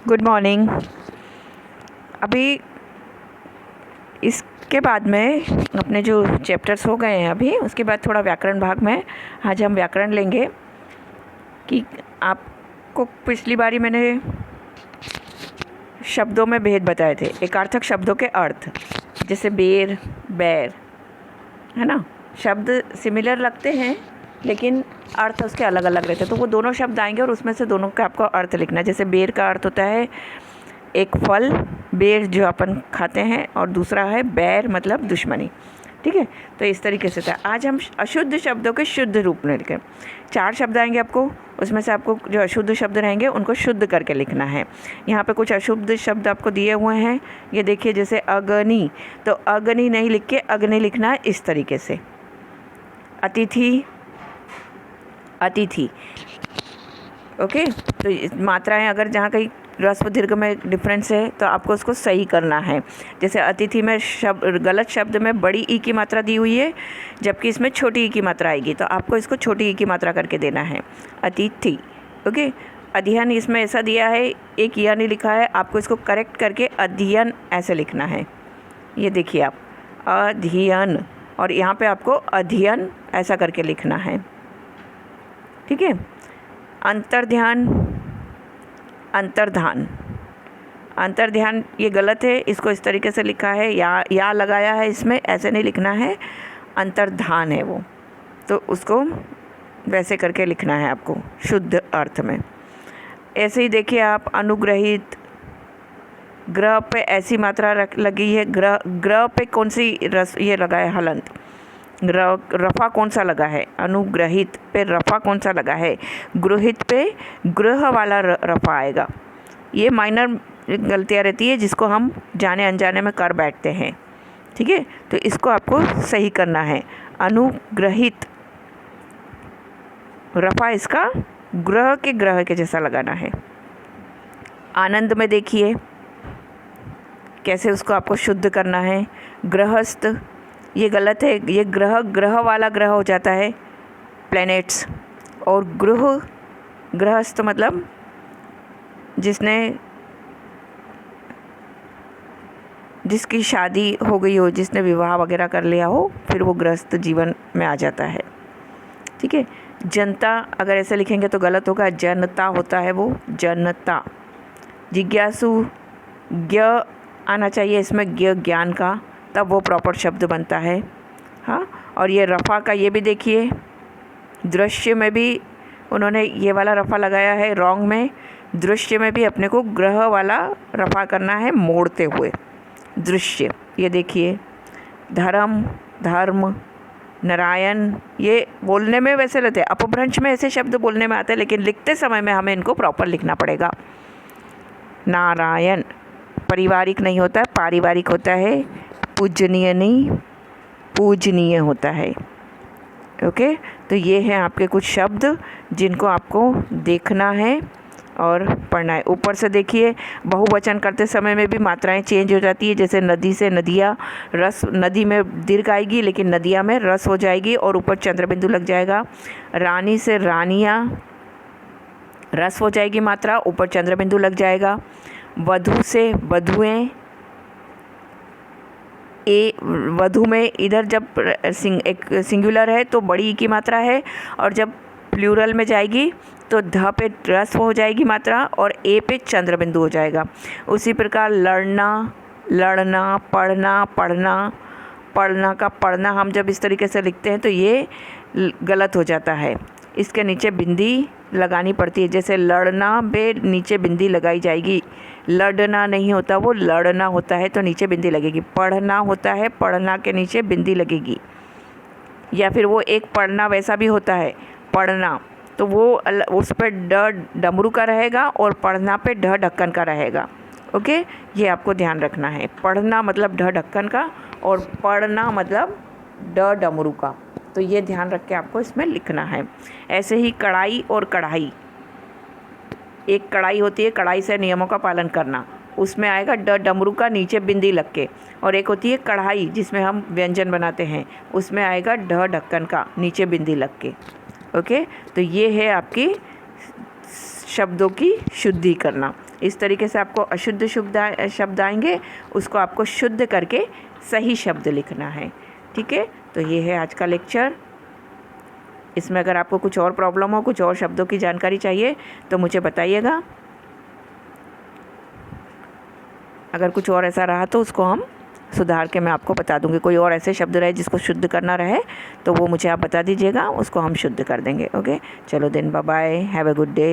Good morning. अभी इसके बाद में अपने जो चैप्टर्स हो गए हैं अभी उसके बाद थोड़ा व्याकरण भाग में आज हम व्याकरण लेंगे। कि आपको पिछली बारी मैंने शब्दों में भेद बताए थे, एकार्थक शब्दों के अर्थ, जैसे बेर, बैर, है ना। शब्द सिमिलर लगते हैं लेकिन अर्थ उसके अलग अलग रहते हैं, तो वो दोनों शब्द आएंगे और उसमें से दोनों का आपको अर्थ लिखना है। जैसे बेर का अर्थ होता है एक फल, बेर जो अपन खाते हैं, और दूसरा है बैर मतलब दुश्मनी। ठीक है, तो इस तरीके से था। आज हम अशुद्ध शब्दों के शुद्ध रूप में लिखें। 4 शब्द आएंगे आपको, उसमें से आपको जो अशुद्ध शब्द रहेंगे उनको शुद्ध करके लिखना है। यहाँ पे कुछ अशुद्ध शब्द आपको दिए हुए हैं, ये देखिए। जैसे अग्नि, तो अग्नि नहीं लिख के अग्नि लिखना है इस तरीके से। अतिथि, अतिथि। ओके, तो मात्राएं अगर जहाँ कहीं ह्रस्व दीर्घ में डिफरेंस है तो आपको उसको सही करना है। जैसे अतिथि में गलत शब्द में बड़ी ई की मात्रा दी हुई है, जबकि इसमें छोटी ई की मात्रा आएगी, तो आपको इसको छोटी ई की मात्रा करके देना है, अतिथि। ओके, अध्ययन इसमें ऐसा दिया है, एक या नहीं लिखा है, आपको इसको करेक्ट करके अध्ययन ऐसे लिखना है। ये देखिए आप, अध्ययन, और यहाँ पे आपको अध्ययन ऐसा करके लिखना है। ठीक है। अंतर्ध्यान, अंतर्धान, अंतर्ध्यान ये गलत है, इसको इस तरीके से लिखा है, या लगाया है इसमें, ऐसे नहीं लिखना है, अंतर्धान है वो, तो उसको वैसे करके लिखना है आपको शुद्ध अर्थ में। ऐसे ही देखिए आप, अनुग्रहित, ग्रह पे ऐसी मात्रा लगी है, ग्रह पे कौन सी ये लगा है, हलंत। रफा कौन सा लगा है, अनुग्रहित पे रफा कौन सा लगा है, गृहित पे ग्रह वाला रफा आएगा। ये माइनर गलतियाँ रहती है जिसको हम जाने अनजाने में कर बैठते हैं। ठीक है, तो इसको आपको सही करना है। अनुग्रहित, रफा इसका ग्रह के जैसा लगाना है। आनंद में देखिए कैसे उसको आपको शुद्ध करना है। गृहस्थ, ये गलत है, ये ग्रह वाला ग्रह हो जाता है, प्लैनेट्स। और गृहस्थ मतलब जिसकी शादी हो गई हो, जिसने विवाह वगैरह कर लिया हो, फिर वो गृहस्थ जीवन में आ जाता है। ठीक है। जनता अगर ऐसे लिखेंगे तो गलत होगा, जनता होता है वो, जनता। जिज्ञासु, ज्ञ आना चाहिए इसमें, ज्ञ ज्ञान का, तब वो प्रॉपर शब्द बनता है। हाँ, और ये रफ़ा का ये भी देखिए, दृश्य में भी उन्होंने ये वाला रफ़ा लगाया है रॉन्ग में। दृश्य में भी अपने को ग्रह वाला रफ़ा करना है, मोड़ते हुए, दृश्य। ये देखिए, धर्म, धर्म, नारायण, ये बोलने में वैसे रहते हैं, अपभ्रंश में ऐसे शब्द बोलने में आते हैं, लेकिन लिखते समय में हमें इनको प्रॉपर लिखना पड़ेगा। नारायण पारिवारिक नहीं होता है, पारिवारिक होता है। पूजनीय नहीं, पूजनीय होता है। ओके, तो ये हैं आपके कुछ शब्द जिनको आपको देखना है और पढ़ना है। ऊपर से देखिए, बहुवचन करते समय में भी मात्राएं चेंज हो जाती है। जैसे नदी से नदिया, रस, नदी में दीर्घ आएगी लेकिन नदिया में रस हो जाएगी और ऊपर चंद्रबिंदु लग जाएगा। रानी से रानिया, रस हो जाएगी मात्रा, ऊपर चंद्रबिंदु लग जाएगा। वधु से वधुएं, वधु में इधर जब एक सिंगुलर है तो बड़ी की मात्रा है, और जब प्लूरल में जाएगी तो ध पे रस हो जाएगी मात्रा और ए पे चंद्रबिंदु हो जाएगा। उसी प्रकार लड़ना, लड़ना, पढ़ना, पढ़ना, पढ़ना का पढ़ना हम जब इस तरीके से लिखते हैं तो ये गलत हो जाता है, इसके नीचे बिंदी लगानी पड़ती है। जैसे लड़ना पे नीचे बिंदी लगाई जाएगी, लड़ना नहीं होता, वो लड़ना होता है तो नीचे बिंदी लगेगी। पढ़ना होता है, पढ़ना के नीचे बिंदी लगेगी। या फिर वो एक पढ़ना वैसा भी होता है, पढ़ना, तो वो उस पर ड डमरू का रहेगा और पढ़ना पे ढ ढक्कन का रहेगा। ओके, ये आपको ध्यान रखना है। पढ़ना मतलब ढ ढक्कन का और पढ़ना मतलब ड डमरू का, तो ये ध्यान रख के आपको इसमें लिखना है। ऐसे ही कढ़ाई और कढ़ाई, एक कढ़ाई होती है, कढ़ाई से नियमों का पालन करना, उसमें आएगा ड डमरू का नीचे बिंदी लग के। और एक होती है कढ़ाई जिसमें हम व्यंजन बनाते हैं, उसमें आएगा ढ ढक्कन का नीचे बिंदी लग के। ओके, तो ये है आपकी शब्दों की शुद्धि करना। इस तरीके से आपको अशुद्ध शब्द आएंगे, उसको आपको शुद्ध करके सही शब्द लिखना है। ठीक है, तो ये है आज का लेक्चर। इसमें अगर आपको कुछ और प्रॉब्लम हो, कुछ और शब्दों की जानकारी चाहिए तो मुझे बताइएगा। अगर कुछ और ऐसा रहा तो उसको हम सुधार के मैं आपको बता दूंगी। कोई और ऐसे शब्द रहे जिसको शुद्ध करना रहे तो वो मुझे आप बता दीजिएगा, उसको हम शुद्ध कर देंगे। ओके, चलो then, bye bye, have a good day.